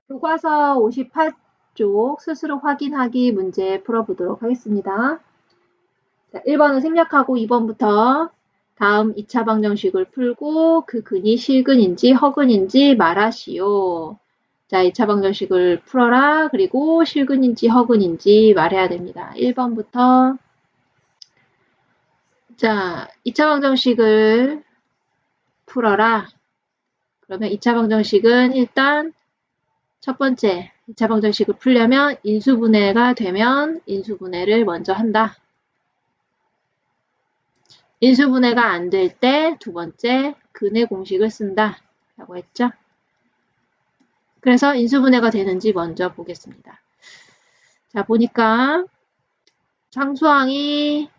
교과서 58쪽 스스로 확인하기 문제 풀어보도록 하겠습니다. 자, 1번은 생략하고 2번부터 다음 2차 방정식을 풀고 그 근이 실근인지 허근인지 말하시오. 자, 2차 방정식을 풀어라. 그리고 실근인지 허근인지 말해야 됩니다. 1번부터 자, 2차 방정식을 풀어라. 그러면 2차 방정식은 일단 첫 번째 2차 방정식을 풀려면 인수분해가 되면 인수분해를 먼저 한다. 인수분해가 안 될 때 두 번째 근의 공식을 쓴다 라고 했죠. 그래서 인수분해가 되는지 먼저 보겠습니다. 자, 보니까 상수항이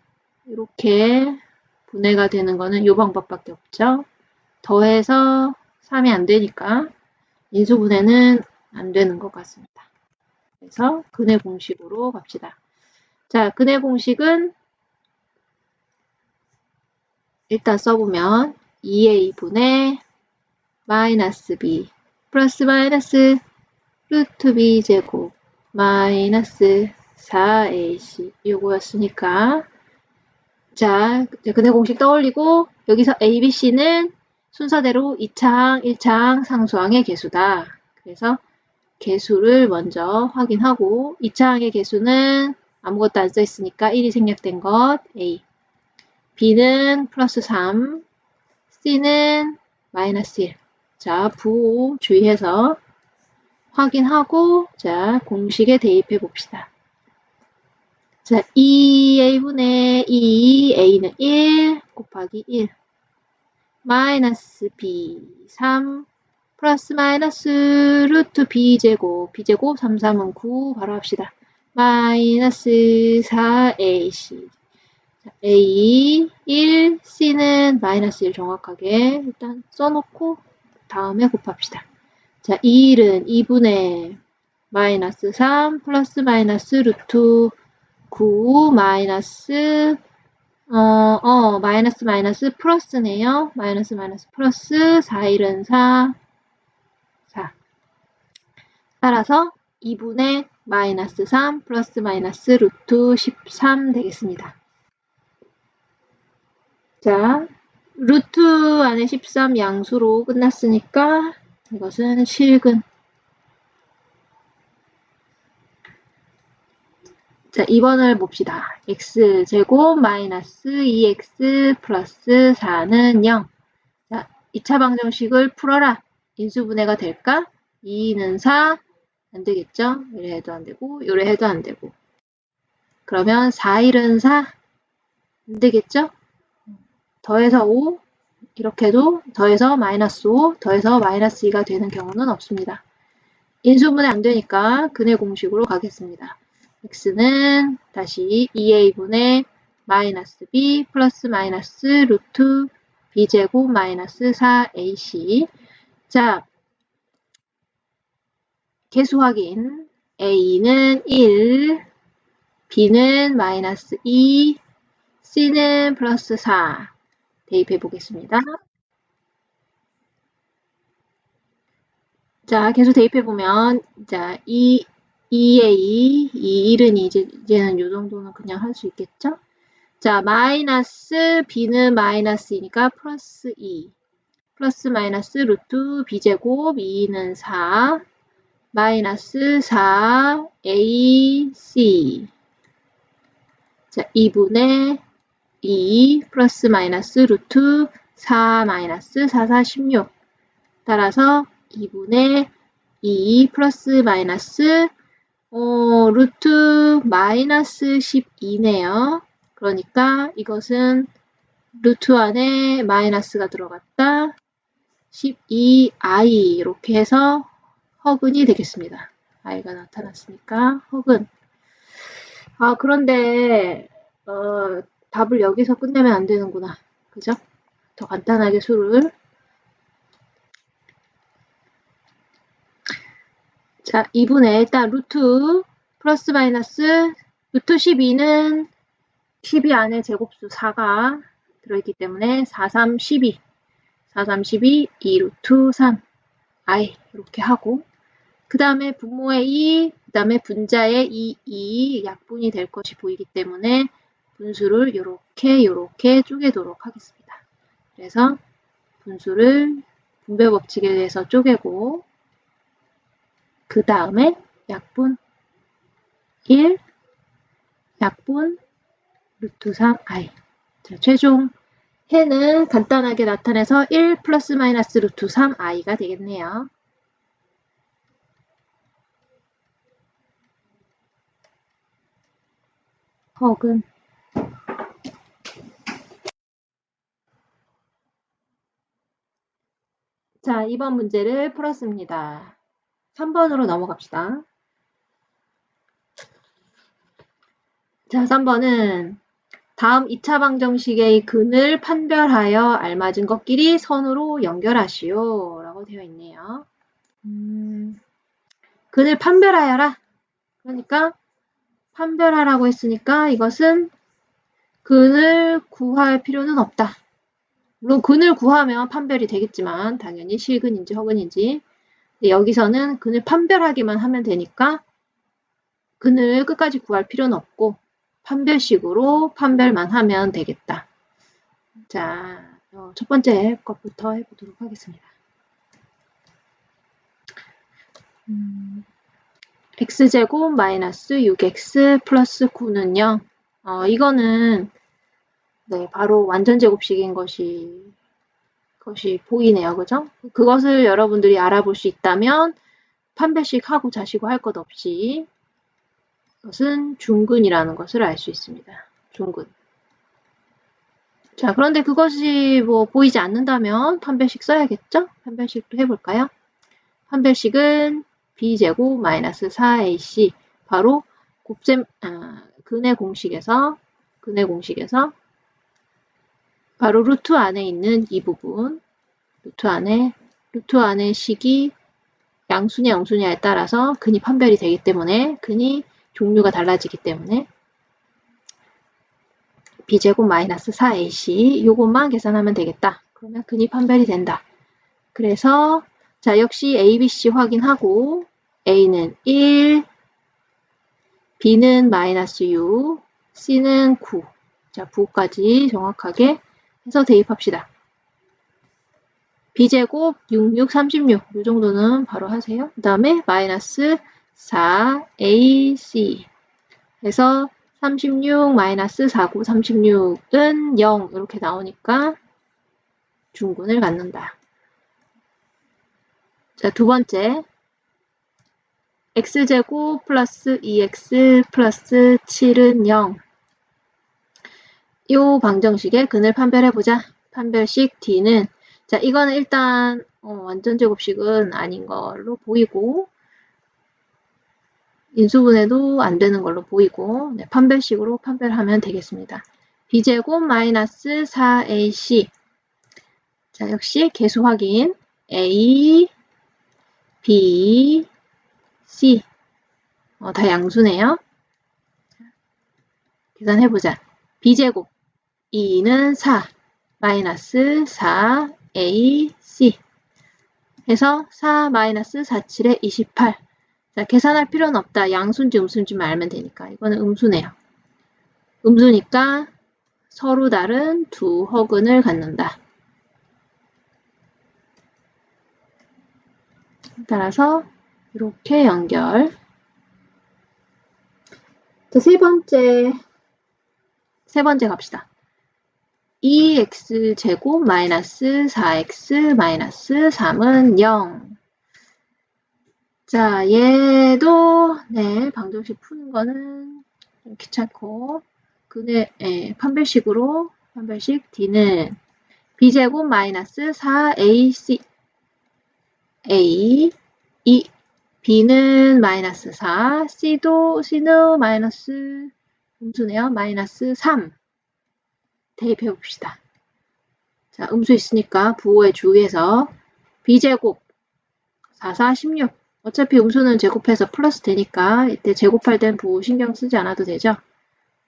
이렇게 분해가 되는 거는 이 방법밖에 없죠. 더해서 3이 안 되니까 인수분해는 안 되는 것 같습니다. 그래서 근의 공식으로 갑시다. 자, 근의 공식은 일단 써보면 2a분의 마이너스 b 플러스 마이너스 루트 b 제곱 마이너스 4ac 요거였으니까 자, 근의 공식 떠올리고 여기서 a, b, c는 순서대로 2차항, 1차항 상수항의 개수다. 그래서 개수를 먼저 확인하고 2차항의 개수는 아무것도 안 써있으니까 1이 생략된 것 a b는 플러스 3 c는 마이너스 1 자, 부호 주의해서 확인하고 자, 공식에 대입해 봅시다. 자, 2a분의 2a는 1 곱하기 1 마이너스 b 3 플러스 마이너스 루트 b제곱 b제곱 3, 3은 9 바로 합시다. 마이너스 4ac A 1, C는 마이너스 1 정확하게 일단 써놓고 다음에 곱합시다. 자, 1은 2분의 마이너스 3 플러스 마이너스 루트 9 마이너스 마이너스 플러스네요. 마이너스 플러스 4, 1은 4 따라서 2분의 마이너스 3 플러스 마이너스 루트 13 되겠습니다. 자, 루트 안에 13 양수로 끝났으니까 이것은 실근. 자, 2번을 봅시다. x제곱 마이너스 2x 플러스 4는 0. 자, 2차 방정식을 풀어라. 인수분해가 될까? 2는 4. 안 되겠죠? 이래 해도 안 되고, 이래 해도 안 되고. 그러면 4, 1은 4. 안 되겠죠? 더해서 5. 이렇게도 더해서 마이너스 5, 더해서 마이너스 2가 되는 경우는 없습니다. 인수분해 안 되니까 근의 공식으로 가겠습니다. x는 다시 2a분의 마이너스 b 플러스 마이너스 루트 b제곱 마이너스 4ac 자, 개수 확인 a는 1, b는 마이너스 2, c는 플러스 4 대입해 보겠습니다. 자, 개수 대입해 보면 자, 2의 2, 1은 이제는 요 정도는 그냥 할 수 있겠죠? 자, 마이너스 b는 마이너스이니까 플러스 2 플러스 마이너스 루트 b제곱 2는 4 마이너스 4 ac 자, 2분의 2 플러스 마이너스 루트 4 마이너스 4, 4, 16 따라서 2분의 2 플러스 마이너스 루트 마이너스 12네요. 그러니까 이것은 루트 안에 마이너스가 들어갔다. 12i 이렇게 해서 허근이 되겠습니다. i가 나타났으니까 허근. 아, 그런데 답을 여기서 끝내면 안 되는구나. 그죠? 더 간단하게 수를 자, 2분의 일단 루트 플러스 마이너스 루트 12는 12 안에 제곱수 4가 들어있기 때문에 4, 3, 12 2 루트 3 i 이렇게 하고 그 그 다음에 분모의 2, 그 다음에 분자의 2 약분이 될 것이 보이기 때문에 분수를 요렇게 쪼개도록 하겠습니다. 그래서 분수를 분배 법칙에 의해서 쪼개고 그 다음에 약분 1, 약분 루트 3i. 자, 최종 해는 간단하게 나타내서 1 플러스 마이너스 루트 3i가 되겠네요. 혹은 자, 이번 문제를 풀었습니다. 3번으로 넘어갑시다. 자, 3번은 다음 2차 방정식의 근을 판별하여 알맞은 것끼리 선으로 연결하시오 라고 되어 있네요. 근을 판별하여라. 그러니까 판별하라고 했으니까 이것은 근을 구할 필요는 없다. 물론 근을 구하면 판별이 되겠지만 당연히 실근인지 허근인지 여기서는 근을 판별하기만 하면 되니까 근을 끝까지 구할 필요는 없고 판별식으로 판별만 하면 되겠다. 자, 첫 번째 것부터 해보도록 하겠습니다. x제곱 마이너스 6x 플러스 9는 0. 이거는 네, 바로 완전제곱식인 것이 보이네요. 그죠? 그것을 여러분들이 알아볼 수 있다면 판별식 하고 자시고 할 것 없이 이것은 중근이라는 것을 알 수 있습니다. 중근. 자, 그런데 그것이 보이지 않는다면 판별식 써야겠죠? 판별식도 해볼까요? 판별식은 b제곱 마이너스 4ac 바로 근의 공식에서 바로 루트 안에 있는 이 부분 루트 안에 식이 양수냐 영수냐에 따라서 근이 판별이 되기 때문에 근이 종류가 달라지기 때문에 b제곱 마이너스 4ac 요것만 계산하면 되겠다. 그러면 근이 판별이 된다. 그래서 자 역시 a, b, c 확인하고 a는 1, b는 마이너스 6, c는 9. 자 9까지 정확하게 해서 대입합시다. b제곱 66, 36 이 정도는 바로 하세요. 그 다음에 마이너스 4ac 해서 36 마이너스 49, 36은 0 이렇게 나오니까 중근을 갖는다. 자, 두 번째 x제곱 플러스 2x 플러스 7은 0. 이 방정식의 근을 판별해보자. 판별식 D는 자 이거는 일단 완전제곱식은 아닌 걸로 보이고 인수분해도 안 되는 걸로 보이고 네, 판별식으로 판별하면 되겠습니다. b제곱 마이너스 4ac 자 역시 개수 확인 a, b, c 다 양수네요. 계산해보자. b제곱 2는 4 마이너스 4ac 해서 4 마이너스 47에 28 자, 계산할 필요는 없다. 양수인지 음수인지만 알면 되니까. 이거는 음수네요. 음수니까 서로 다른 두 허근을 갖는다. 따라서 이렇게 연결. 자, 세 번째 갑시다. 2x제곱 마이너스 4x 마이너스 3은 0. 자, 얘도 네, 방정식 푸는 거는 좀 귀찮고 근의 판별식으로 판별식 D는 b제곱 마이너스 4ac a 2 b는 마이너스 4 c는 마이너스 음수네요. 마이너스 3 대입해 봅시다. 자, 음수 있으니까 부호에 주의해서 b제곱 4, 4, 16 어차피 음수는 제곱해서 플러스 되니까 이때 제곱할 땐 부호 신경 쓰지 않아도 되죠.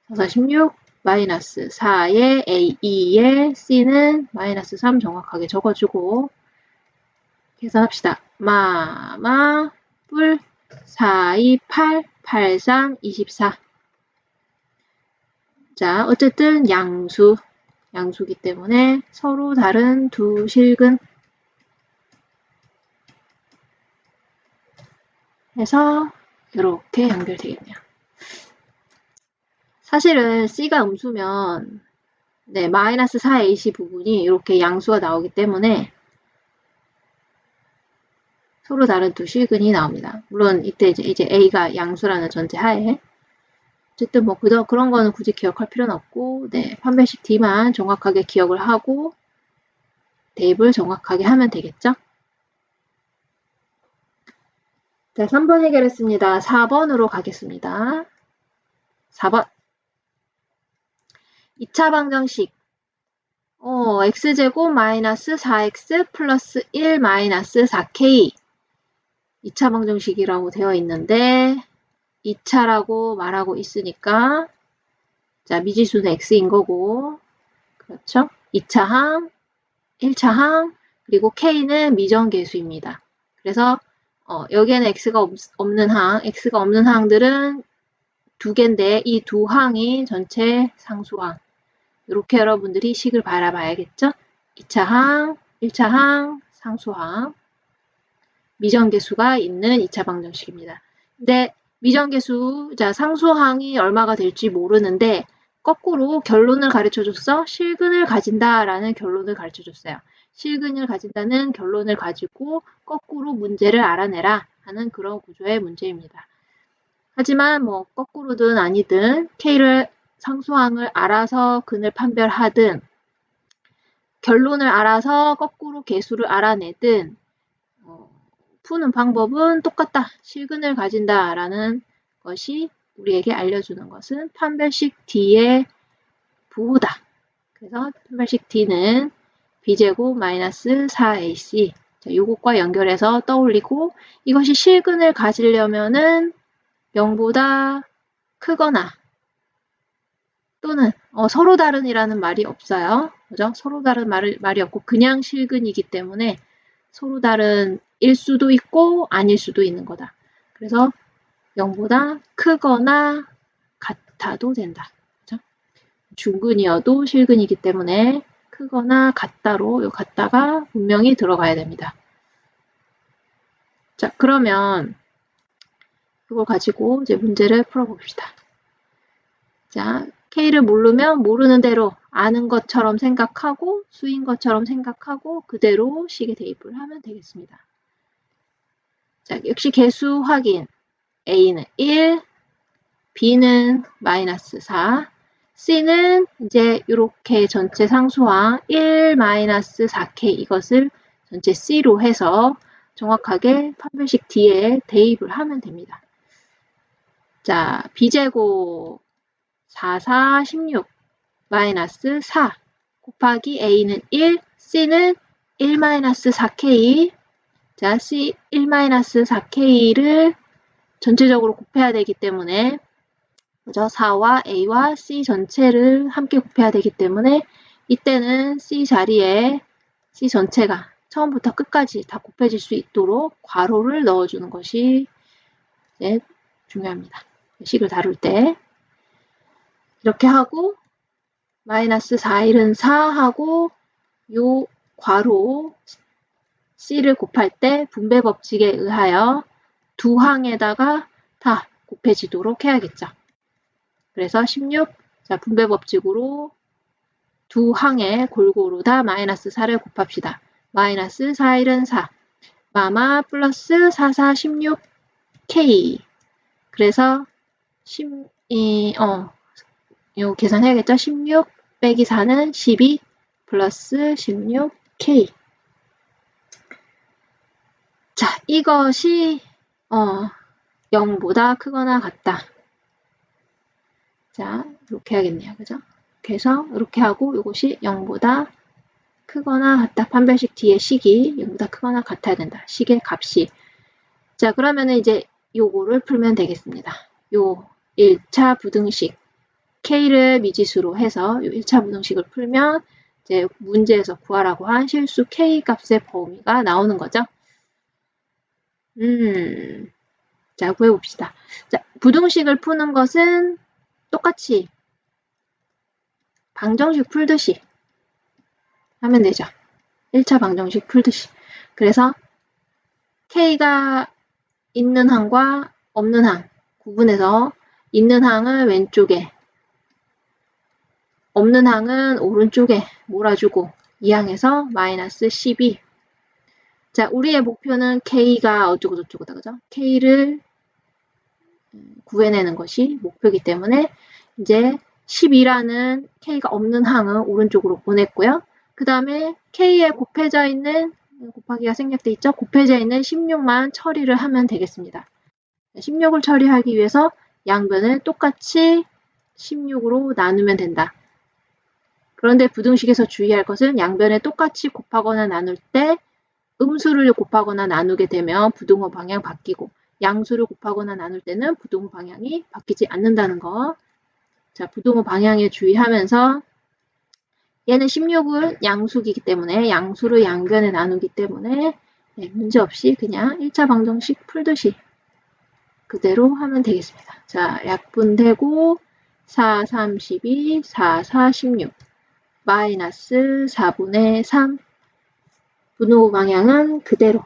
4, 4, 16 마이너스 4에 a 2에 c는 마이너스 3 정확하게 적어주고 계산합시다. 뿔 4, 2, 8, 8, 3, 24. 자, 어쨌든 양수기 때문에 서로 다른 두 실근 해서 이렇게 연결되겠네요. 사실은 C가 음수면 네, 마이너스 4AC 부분이 이렇게 양수가 나오기 때문에 서로 다른 두 실근이 나옵니다. 물론 이때 이제 A가 양수라는 전제 하에 어쨌든 뭐 그런 거는 굳이 기억할 필요는 없고 네, 판별식 D만 정확하게 기억을 하고 대입을 정확하게 하면 되겠죠? 자, 3번 해결했습니다. 4번으로 가겠습니다. 4번 2차 방정식 x제곱 마이너스 4x 플러스 1 마이너스 4k 2차 방정식이라고 되어 있는데 2차라고 말하고 있으니까 자 미지수는 x인 거고 그렇죠? 2차 항, 1차 항 그리고 k는 미정계수입니다. 그래서 여기에는 x가 없는 항들은 두 개인데 이 두 항이 전체 상수항 이렇게 여러분들이 식을 바라봐야겠죠? 2차 항, 1차 항, 상수항 미정계수가 있는 2차 방정식입니다. 근데 미정계수, 자 상수항이 얼마가 될지 모르는데 거꾸로 결론을 가르쳐줬어. 실근을 가진다라는 결론을 가르쳐줬어요. 실근을 가진다는 결론을 가지고 거꾸로 문제를 알아내라 하는 그런 구조의 문제입니다. 하지만 뭐 거꾸로든 아니든 K를 상수항을 알아서 근을 판별하든 결론을 알아서 거꾸로 계수를 알아내든 푸는 방법은 똑같다. 실근을 가진다라는 것이 우리에게 알려주는 것은 판별식 D의 부호다. 그래서 판별식 D는 B제곱 마이너스 4AC 요것과 연결해서 떠올리고 이것이 실근을 가지려면은 0보다 크거나 또는 서로 다른이라는 말이 없어요. 그죠? 서로 다른 말이 없고 그냥 실근이기 때문에 서로 다른 일 수도 있고 아닐 수도 있는 거다. 그래서 0보다 크거나 같아도 된다. 그죠? 중근이어도 실근이기 때문에 크거나 같다로 요 같다가 분명히 들어가야 됩니다. 자, 그러면 그걸 가지고 이제 문제를 풀어봅시다. 자, K를 모르면 모르는 대로 아는 것처럼 생각하고 수인 것처럼 생각하고 그대로 식에 대입을 하면 되겠습니다. 자, 역시 개수 확인. A는 1, B는 마이너스 4, C는 이제 이렇게 전체 상수항 1 마이너스 4K 이것을 전체 C로 해서 정확하게 판별식 D에 대입을 하면 됩니다. 자, B제곱 4, 4, 16 마이너스 4 곱하기 A는 1, C는 1 마이너스 4K 자, C 1 마이너스 4K를 전체적으로 곱해야 되기 때문에 그죠? 4와 A와 C 전체를 함께 곱해야 되기 때문에 이때는 C 자리에 C 전체가 처음부터 끝까지 다 곱해질 수 있도록 괄호를 넣어주는 것이 네, 중요합니다. 식을 다룰 때 이렇게 하고 마이너스 4일은 4하고 요 괄호 C를 곱할 때 분배 법칙에 의하여 두 항에다가 다 곱해지도록 해야겠죠. 그래서 16, 자 분배 법칙으로 두 항에 골고루 다 마이너스 4를 곱합시다. 마이너스 4일은 4, 마마 플러스 4, 4, 16, K. 그래서 요 계산해야겠죠? 16 빼기 4는 12 플러스 16K. 자, 이것이 0보다 크거나 같다. 자, 이렇게 해야겠네요. 그죠? 이렇게 해서 이렇게 하고 이것이 0보다 크거나 같다. 판별식 뒤에 식이 0보다 크거나 같아야 된다. 식의 값이. 자, 그러면은 이제 요거를 풀면 되겠습니다. 요 1차 부등식 K를 미지수로 해서 요 1차 부등식을 풀면 이제 문제에서 구하라고 한 실수 K 값의 범위가 나오는 거죠. 자, 구해봅시다. 자, 부등식을 푸는 것은 똑같이 방정식 풀듯이 하면 되죠. 1차 방정식 풀듯이. 그래서 K가 있는 항과 없는 항 구분해서 있는 항은 왼쪽에 없는 항은 오른쪽에 몰아주고 이 항에서 마이너스 12. 자, 우리의 목표는 K가 어쩌고저쩌고다, 그죠? K를 구해내는 것이 목표이기 때문에 이제 12라는 K가 없는 항은 오른쪽으로 보냈고요. 그 다음에 K에 곱해져 있는 곱하기가 생략돼 있죠. 곱해져 있는 16만 처리를 하면 되겠습니다. 16을 처리하기 위해서 양변을 똑같이 16으로 나누면 된다. 그런데 부등식에서 주의할 것은 양변에 똑같이 곱하거나 나눌 때 음수를 곱하거나 나누게 되면 부등호 방향 바뀌고 양수를 곱하거나 나눌 때는 부등호 방향이 바뀌지 않는다는 거. 자, 부등호 방향에 주의하면서 얘는 16은 양수이기 때문에 양수를 양변에 나누기 때문에 문제없이 그냥 1차 방정식 풀듯이 그대로 하면 되겠습니다. 자, 약분되고 4, 32, 4, 4, 16 마이너스 4분의 3 분호 방향은 그대로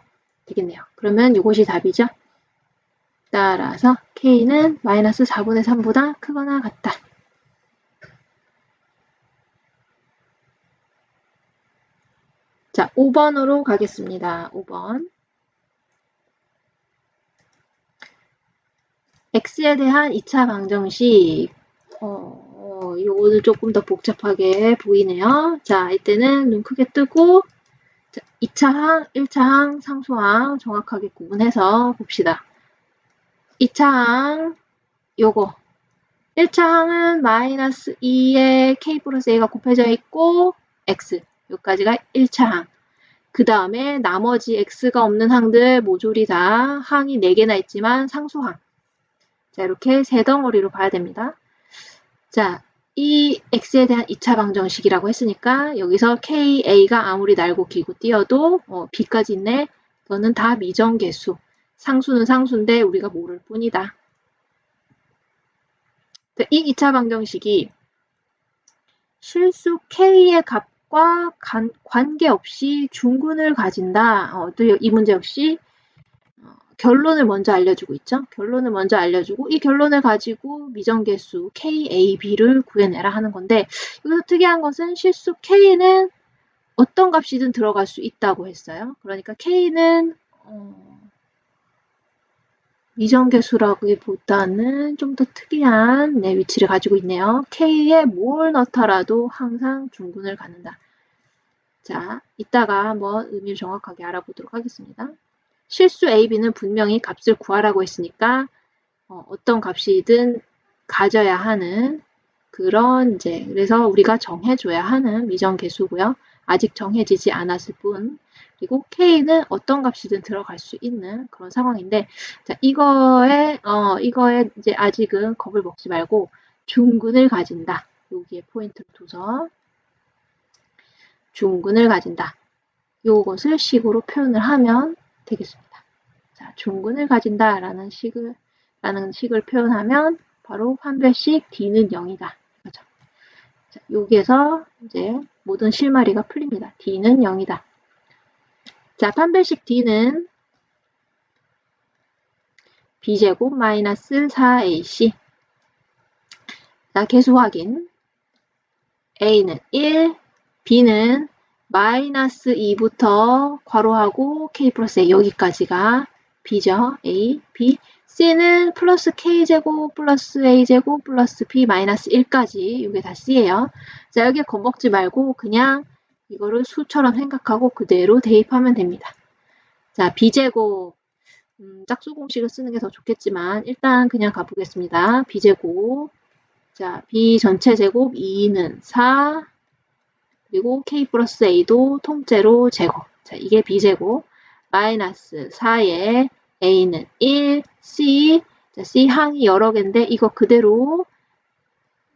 되겠네요. 그러면 이것이 답이죠. 따라서 K는 마이너스 4분의 3보다 크거나 같다. 자, 5번으로 가겠습니다. 5번. X에 대한 2차 방정식. 이거는 조금 더 복잡하게 보이네요. 자, 이때는 눈 크게 뜨고 2차 항, 1차 항, 상수항 정확하게 구분해서 봅시다. 2차 항 요거 1차 항은 마이너스 2에 K 플러스 A가 곱해져 있고 X 여기까지가 1차 항. 그 다음에 나머지 X가 없는 항들 모조리 다 항이 4개나 있지만 상수항. 자, 이렇게 세 덩어리로 봐야 됩니다. 자, 이 X에 대한 2차 방정식이라고 했으니까 여기서 K, A가 아무리 날고 길고 뛰어도 B까지 있네. 너는 다 미정계수. 상수는 상수인데 우리가 모를 뿐이다. 이 2차 방정식이 실수 K의 값과 관계없이 중근을 가진다. 또 이 문제 역시 결론을 먼저 알려주고 있죠. 결론을 먼저 알려주고 이 결론을 가지고 미정계수 K, A, B를 구해내라 하는 건데 여기서 특이한 것은 실수 K는 어떤 값이든 들어갈 수 있다고 했어요. 그러니까 K는 미정계수라기보다는 좀 더 특이한 위치를 가지고 있네요. K에 뭘 넣더라도 항상 중근을 갖는다. 자, 이따가 한번 의미를 정확하게 알아보도록 하겠습니다. 실수 A, B는 분명히 값을 구하라고 했으니까 어떤 값이든 가져야 하는 그런 그래서 우리가 정해줘야 하는 미정계수고요. 아직 정해지지 않았을 뿐. 그리고 K는 어떤 값이든 들어갈 수 있는 그런 상황인데, 자, 이거에 이제 아직은 겁을 먹지 말고 중근을 가진다. 여기에 포인트를 둬서 중근을 가진다. 요것을 식으로 표현을 하면 되겠습니다. 자, 중근을 가진다라는 식을 표현하면 바로 판별식 D는 0이다. 그죠? 자, 여기에서 이제 모든 실마리가 풀립니다. D는 0이다. 자, 판별식 D는 B제곱 마이너스 4AC. 자, 계수 확인. A는 1, B는 마이너스 2부터 괄호하고 K 플러스 A 여기까지가 B죠. A, B. C는 플러스 K제곱 플러스 A제곱 플러스 B 마이너스 1까지 이게 다 C예요. 자, 여기 겁먹지 말고 그냥 이거를 수처럼 생각하고 그대로 대입하면 됩니다. 자, B제곱 짝수 공식을 쓰는 게 더 좋겠지만 일단 그냥 가보겠습니다. B제곱. 자, B 전체 제곱 2는 4 그리고 K 플러스 A도 통째로 제곱. 자, 이게 B제곱. 마이너스 4에 A는 1, C. 자, C 항이 여러 개인데 이거 그대로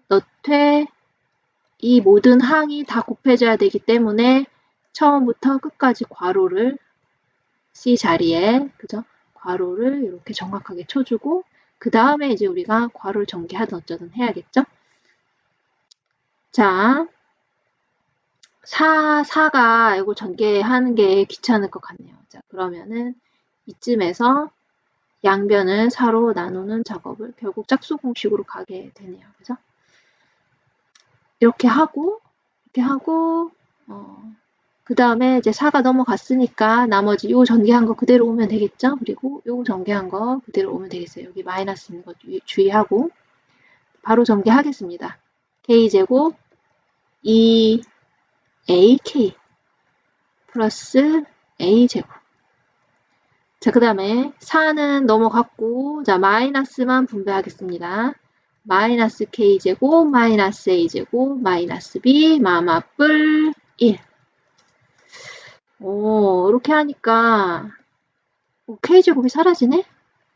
넣되 이 모든 항이 다 곱해져야 되기 때문에 처음부터 끝까지 괄호를 C 자리에 그죠? 괄호를 이렇게 정확하게 쳐주고 그 다음에 이제 우리가 괄호를 전개하든 어쩌든 해야겠죠? 자, 4가 이거 전개하는 게 귀찮을 것 같네요. 자, 그러면은 이쯤에서 양변을 4로 나누는 작업을 결국 짝수 공식으로 가게 되네요. 그죠? 이렇게 하고 그 다음에 이제 4가 넘어갔으니까 나머지 요 전개한 거 그대로 오면 되겠죠? 그리고 요 전개한 거 그대로 오면 되겠어요. 여기 마이너스 있는 거 주의하고 바로 전개하겠습니다. k제곱 2ak 플러스 a제곱. 자, 그 다음에 4는 넘어갔고 자 마이너스만 분배하겠습니다. 마이너스 k제곱 마이너스 a제곱 마이너스 b 마마뿔 1. 오, 이렇게 하니까 k제곱이 사라지네?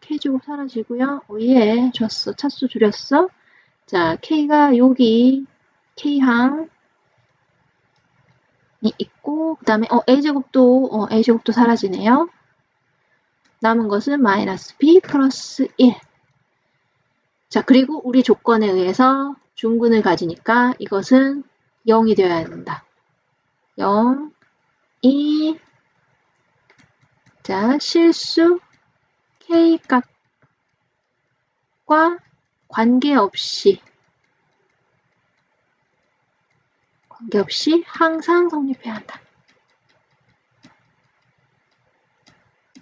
k제곱 사라지고요. 예, 좋았어. 차수 줄였어. 자, k가 여기 k항이 있고 그 다음에 a제곱도 사라지네요. 남은 것은 마이너스 b 플러스 1. 자, 그리고 우리 조건에 의해서 중근을 가지니까 이것은 0이 되어야 된다. 0, 2, 자, 실수 k값과 관계없이 항상 성립해야 한다.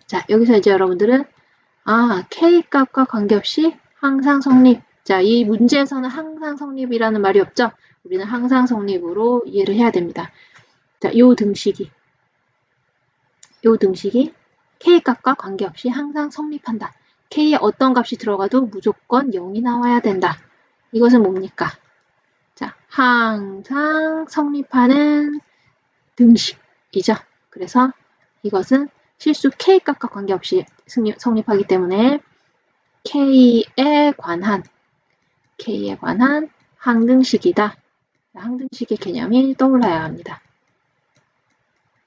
자, 여기서 이제 여러분들은 k값과 관계없이 항상 성립. 자, 이 문제에서는 항상 성립이라는 말이 없죠? 우리는 항상 성립으로 이해를 해야 됩니다. 자, 요 등식이 k값과 관계없이 항상 성립한다. k에 어떤 값이 들어가도 무조건 0이 나와야 된다. 이것은 뭡니까? 자, 항상 성립하는 등식이죠. 그래서 이것은 실수 k값과 관계없이 성립하기 때문에 k에 관한 항등식이다. 항등식의 개념이 떠올라야 합니다.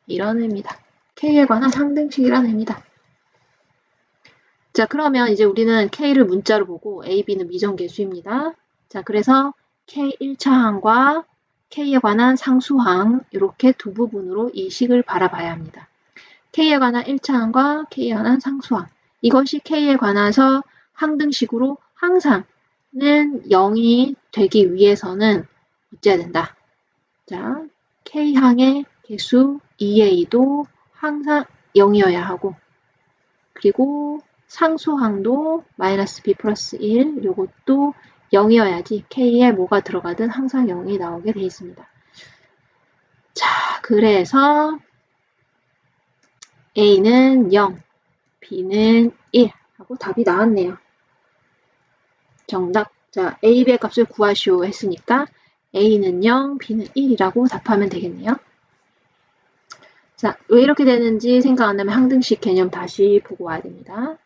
이런 의미다. k에 관한 항등식이라는 의미다. 자, 그러면 이제 우리는 k를 문자로 보고 a, b는 미정계수입니다. 자, 그래서 k 1차항과 k에 관한 상수항 이렇게 두 부분으로 이 식을 바라봐야 합니다. k에 관한 1차항과 k에 관한 상수항. 이것이 k에 관해서 항등식으로 항상은 0이 되기 위해서는 어째야 된다. 자, k항의 개수 2a도 항상 0이어야 하고 그리고 상수항도 마이너스 b 플러스 1 요것도 0이어야지 k에 뭐가 들어가든 항상 0이 나오게 되어 있습니다. 자, 그래서 a는 0, b는 1 하고 답이 나왔네요. 정답. 자, a, b의 값을 구하시오 했으니까 a는 0, b는 1이라고 답하면 되겠네요. 자, 왜 이렇게 되는지 생각 안 나면 항등식 개념 다시 보고 와야 됩니다.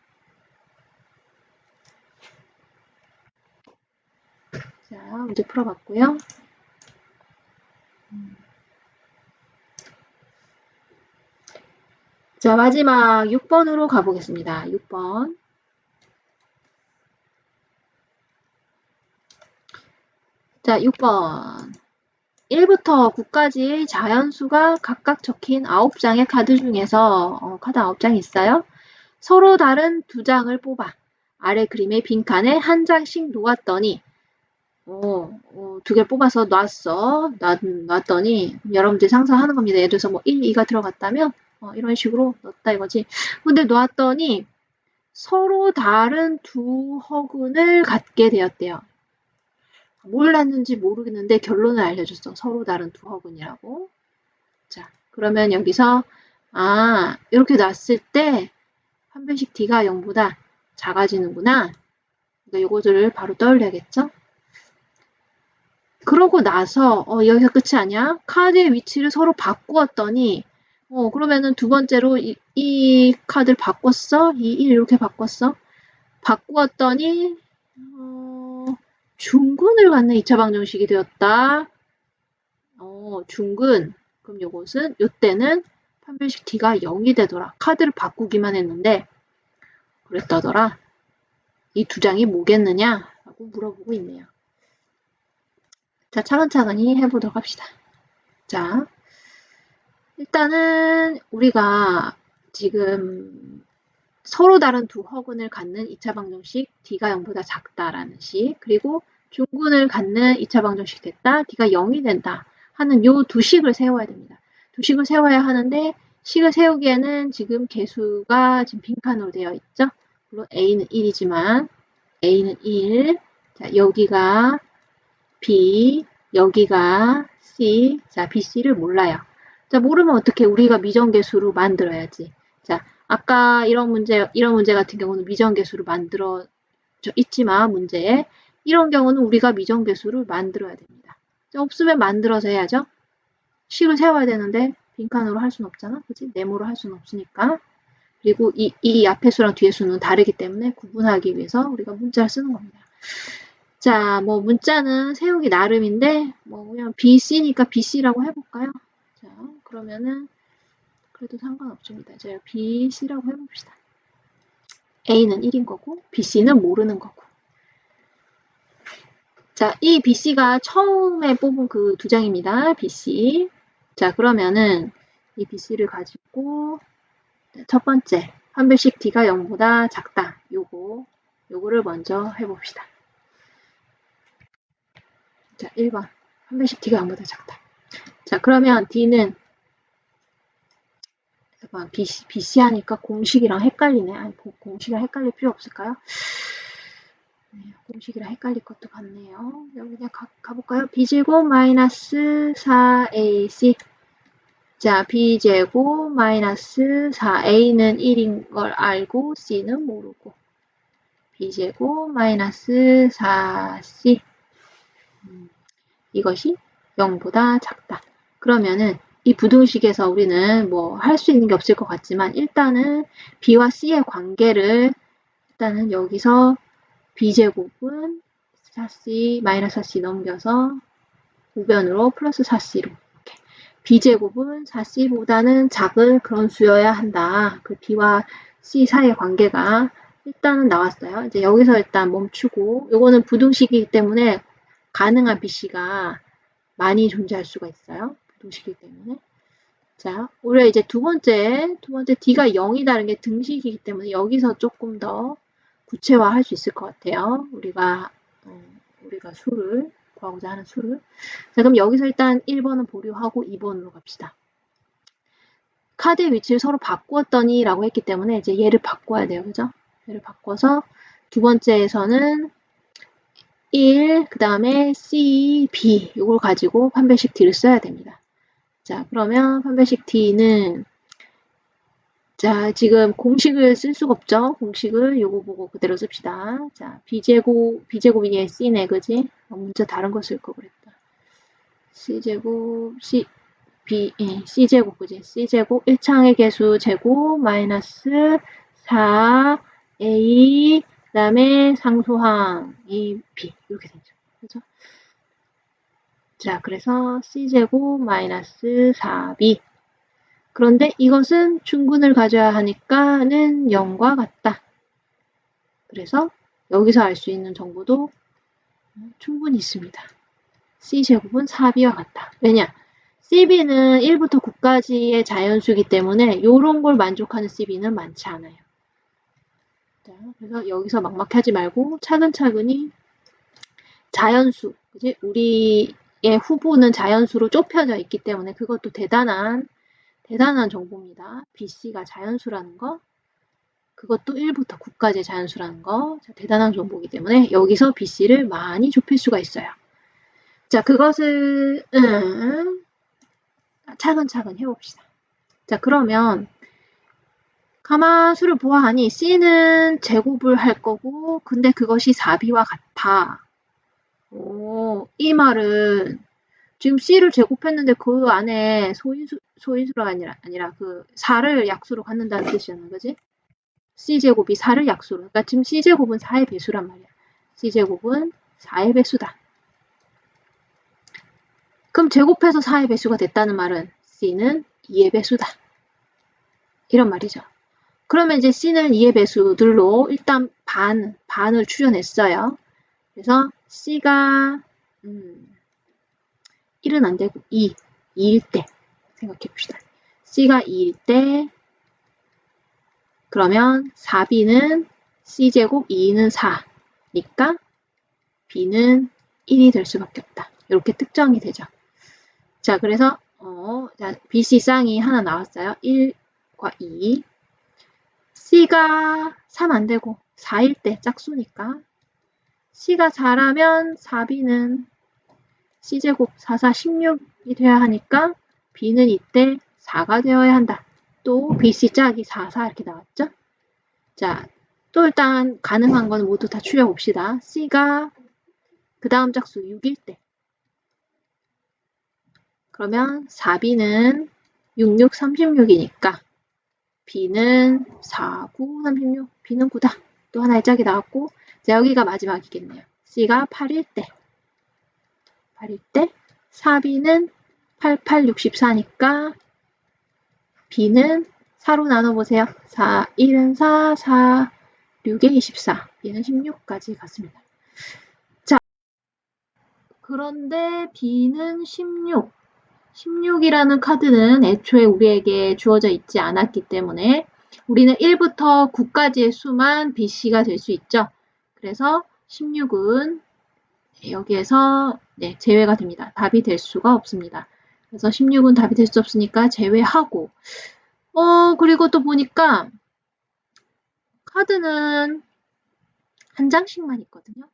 자, 문제 풀어봤고요. 자, 마지막 6번으로 가보겠습니다. 6번. 자, 6번. 1부터 9까지의 자연수가 각각 적힌 9장의 카드 중에서 카드 9장이 있어요. 서로 다른 2장을 뽑아 아래 그림의 빈칸에 한 장씩 놓았더니 2개 뽑아서 놨더니 여러분들이 상상하는 겁니다. 예를 들어서 뭐 1, 2가 들어갔다면 이런 식으로 넣었다 이거지. 근데 놓았더니 서로 다른 두 허근을 갖게 되었대요. 뭘 낳는지 모르겠는데 결론을 알려줬어. 서로 다른 두 허근이라고. 자, 그러면 여기서 이렇게 놨을 때 판별식 D가 0보다 작아지는구나. 그러니까 요거들을 바로 떠올려야겠죠? 그러고 나서 여기서 끝이 아니야. 카드의 위치를 서로 바꾸었더니 그러면은 두 번째로 이 카드를 바꿨어. 이 1 이렇게 바꿨어. 바꾸었더니 중근을 갖는 2차 방정식이 되었다. 중근. 그럼 요것은 요때는 판별식 D가 0이 되더라. 카드를 바꾸기만 했는데 그랬다더라. 이 두 장이 뭐겠느냐? 라고 물어보고 있네요. 자, 차근차근히 해보도록 합시다. 자, 일단은 우리가 지금 서로 다른 두 허근을 갖는 2차 방정식 D가 0보다 작다라는 식, 그리고 중근을 갖는 2차 방정식 됐다, D가 0이 된다 하는 요 두 식을 세워야 됩니다. 두 식을 세워야 하는데 식을 세우기에는 지금 개수가 지금 빈칸으로 되어 있죠. 물론 A는 1이지만 A는 1, 자, 여기가 B, 여기가 C, 자, BC를 몰라요. 자, 모르면 어떻게 우리가 미정계수로 만들어야지. 자, 아까 이런 문제 같은 경우는 미정계수로 만들어져 있지만 문제에 이런 경우는 우리가 미정계수를 만들어야 됩니다. 자, 없으면 만들어서 해야죠. 식을 세워야 되는데 빈칸으로 할 수는 없잖아. 그치? 네모로 할 수는 없으니까. 그리고 이 앞에 수랑 뒤에 수는 다르기 때문에 구분하기 위해서 우리가 문자를 쓰는 겁니다. 자, 뭐 문자는 세우기 나름인데 뭐 그냥 BC니까 BC라고 해볼까요? 자, 그러면은 그래도 상관없습니다. 제가 BC라고 해봅시다. A는 1인 거고 BC는 모르는 거고. 자, 이 BC가 처음에 뽑은 그 두 장입니다. BC. 자, 그러면은 이 BC를 가지고 첫 번째 판별식 D가 0보다 작다. 요거를 먼저 해봅시다. 자, 1번 판별식 D가 0보다 작다. 자, 그러면 D는 잠깐 BC 하니까 공식이랑 het갈리네. 아니, 공식이랑 헷갈릴 필요 없을까요? 네, 공식이랑 헷갈릴 것도 같네요. 여기 그냥 가볼까요? b제곱 마이너스 4ac. 자, b제곱 마이너스 4a는 1인 걸 알고 c는 모르고 b제곱 마이너스 4c. 이것이 0보다 작다. 그러면은 이 부등식에서 우리는 뭐 할 수 있는 게 없을 것 같지만 일단은 b와 c의 관계를 일단은 여기서 b제곱은 4c 마이너스 4c 넘겨서 우변으로 플러스 4c로 이렇게 b제곱은 4c보다는 작은 그런 수여야 한다. 그 b와 c 사이의 관계가 일단은 나왔어요. 이제 여기서 일단 멈추고 요거는 부등식이기 때문에 가능한 bc가 많이 존재할 수가 있어요. 부등식이기 때문에. 자, 우리가 이제 두 번째 D가 0이다는 게 등식이기 때문에 여기서 조금 더 구체화할 수 있을 것 같아요. 우리가 수를 구하고자 하는 수를. 자, 그럼 여기서 일단 1번은 보류하고 2번으로 갑시다. 카드의 위치를 서로 바꾸었더니 라고 했기 때문에 이제 얘를 바꿔야 돼요. 그죠? 얘를 바꿔서 두 번째에서는 1, 그 다음에 C, B 이걸 가지고 판별식 D를 써야 됩니다. 자, 그러면 판별식 D는 자, 지금 공식을 쓸 수가 없죠. 공식을 요거 보고 그대로 씁시다. 자, B제곱이 C네, 그지? 문자 다른 거 쓸 거 그랬다. C제곱, C제곱, 그지? C제곱, 1창의 개수 제곱, 마이너스 4A, 그 다음에 상수항, A, B. 이렇게 되죠. 그죠? 자, 그래서 C제곱, 마이너스 4B. 그런데 이것은 충분을 가져야 하니까는 0과 같다. 그래서 여기서 알 수 있는 정보도 충분히 있습니다. C제곱은 4B와 같다. 왜냐? CB는 1부터 9까지의 자연수이기 때문에 이런 걸 만족하는 CB는 많지 않아요. 자, 그래서 여기서 막막히 하지 말고 차근차근히 자연수, 그치? 우리의 후보는 자연수로 좁혀져 있기 때문에 그것도 대단한 정보입니다. BC가 자연수라는 거, 그것도 1부터 9까지의 자연수라는 거, 대단한 정보이기 때문에 여기서 BC를 많이 좁힐 수가 있어요. 자, 그것을 차근차근 해봅시다. 자, 그러면 가마수를 보아하니 C는 제곱을 할 거고 근데 그것이 4B와 같아. 이 말은 지금 C를 제곱했는데 그 안에 소인수가 아니라 그 4를 약수로 갖는다는 뜻이잖아. 그지? C제곱이 4를 약수로. 그러니까 지금 C제곱은 4의 배수란 말이야. C제곱은 4의 배수다. 그럼 제곱해서 4의 배수가 됐다는 말은 C는 2의 배수다. 이런 말이죠. 그러면 이제 C는 2의 배수들로 일단 반을 추려냈어요. 그래서 C가 1은 안 되고 2일 때 생각해 봅시다. C가 2일 때 그러면 4B는 C제곱 2는 4니까 B는 1이 될 수밖에 없다. 이렇게 특정이 되죠. 자, 그래서 자, BC 쌍이 하나 나왔어요. 1과 2. C가 3 안 되고 4일 때 짝수니까 C가 4라면 4B는 C제곱 4, 4, 16이 되어야 하니까 B는 이때 4가 되어야 한다. 또 BC 짝이 4, 4 이렇게 나왔죠? 자, 또 일단 가능한 건 모두 다 추려봅시다. C가 그 다음 짝수 6일 때 그러면 4B는 6, 6, 36이니까 B는 4, 9, 36, B는 9다. 또 하나의 짝이 나왔고 자, 여기가 마지막이겠네요. C가 8일 때 4B는 8, 8, 64니까 B는 4로 나눠보세요. 4, 1은 4, 4, 6에 24. B는 16까지 갔습니다. 자, 그런데 B는 16. 16이라는 카드는 애초에 우리에게 주어져 있지 않았기 때문에 우리는 1부터 9까지의 수만 BC가 될 수 있죠. 그래서 16은 여기에서 제외가 됩니다. 답이 될 수가 없습니다. 그래서 16은 답이 될 수 없으니까 제외하고 그리고 또 보니까 카드는 한 장씩만 있거든요.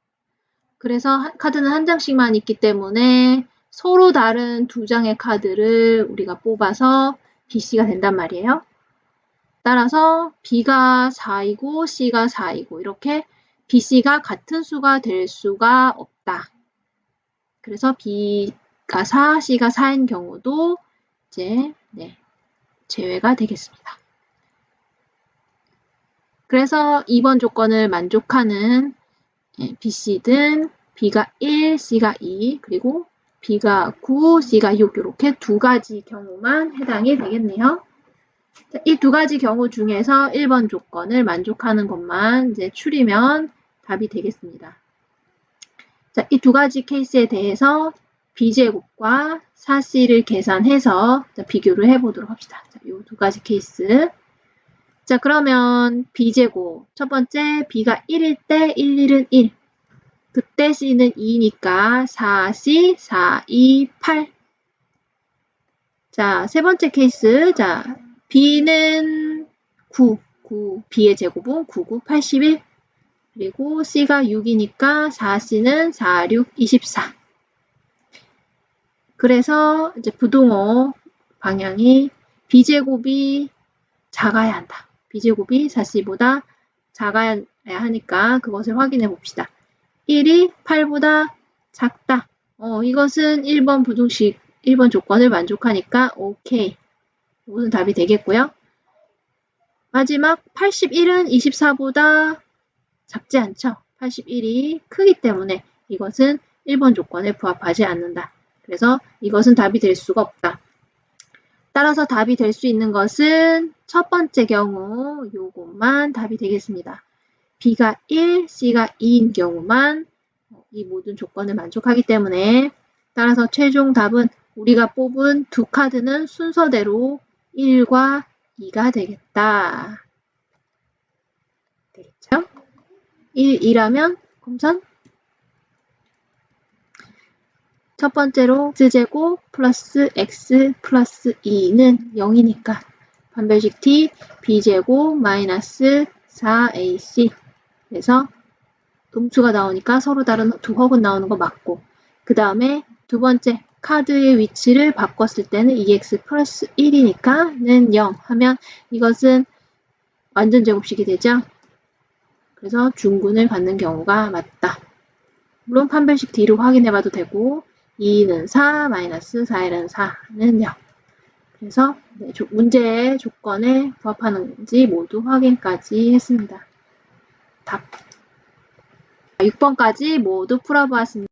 그래서 카드는 한 장씩만 있기 때문에 서로 다른 두 장의 카드를 우리가 뽑아서 BC가 된단 말이에요. 따라서 B가 4이고 C가 4이고 이렇게 BC가 같은 수가 될 수가 없다. 그래서 B가 4, C가 4인 경우도 이제 제외가 되겠습니다. 그래서 2번 조건을 만족하는 BC든 B가 1, C가 2, 그리고 B가 9, C가 6 이렇게 두 가지 경우만 해당이 되겠네요. 이 두 가지 경우 중에서 1번 조건을 만족하는 것만 이제 추리면 답이 되겠습니다. 자, 이 두 가지 케이스에 대해서 B제곱과 4C를 계산해서 비교를 해보도록 합시다. 자, 이 두 가지 케이스. 자, 그러면 B제곱. 첫 번째, B가 1일 때 1, 1은 1. 그때 C는 2니까 4C, 4, 2, 8. 자, 세 번째 케이스. 자, B는 9, B의 제곱은 9, 9, 81. 그리고 C가 6이니까 4C는 4, 6, 24. 그래서 이제 부동호 방향이 B제곱이 작아야 한다. B제곱이 4C보다 작아야 하니까 그것을 확인해 봅시다. 1이 8보다 작다. 이것은 1번 부등식, 1번 조건을 만족하니까 오케이. 이것은 답이 되겠고요. 마지막 81은 24보다 작지 않죠. 81이 크기 때문에 이것은 1번 조건에 부합하지 않는다. 그래서 이것은 답이 될 수가 없다. 따라서 답이 될 수 있는 것은 첫 번째 경우 요것만 답이 되겠습니다. B가 1, C가 2인 경우만 이 모든 조건을 만족하기 때문에 따라서 최종 답은 우리가 뽑은 두 카드는 순서대로 1과 2가 되겠다. 되겠죠? 1, 2라면 검선 첫 번째로 x제곱 플러스 x 플러스 2는 0이니까 판별식 t b제곱 마이너스 4ac 그래서 음수가 나오니까 서로 다른 두 허근 나오는 거 맞고 그 다음에 두 번째 카드의 위치를 바꿨을 때는 2x 플러스 1이니까는 0 하면 이것은 완전 제곱식이 되죠. 그래서 중군을 갖는 경우가 맞다. 물론 판별식 D로 확인해봐도 되고 2는 4, 마이너스 4는 4는 0. 그래서 문제의 조건에 부합하는지 모두 확인까지 했습니다. 답 6번까지 모두 풀어보았습니다.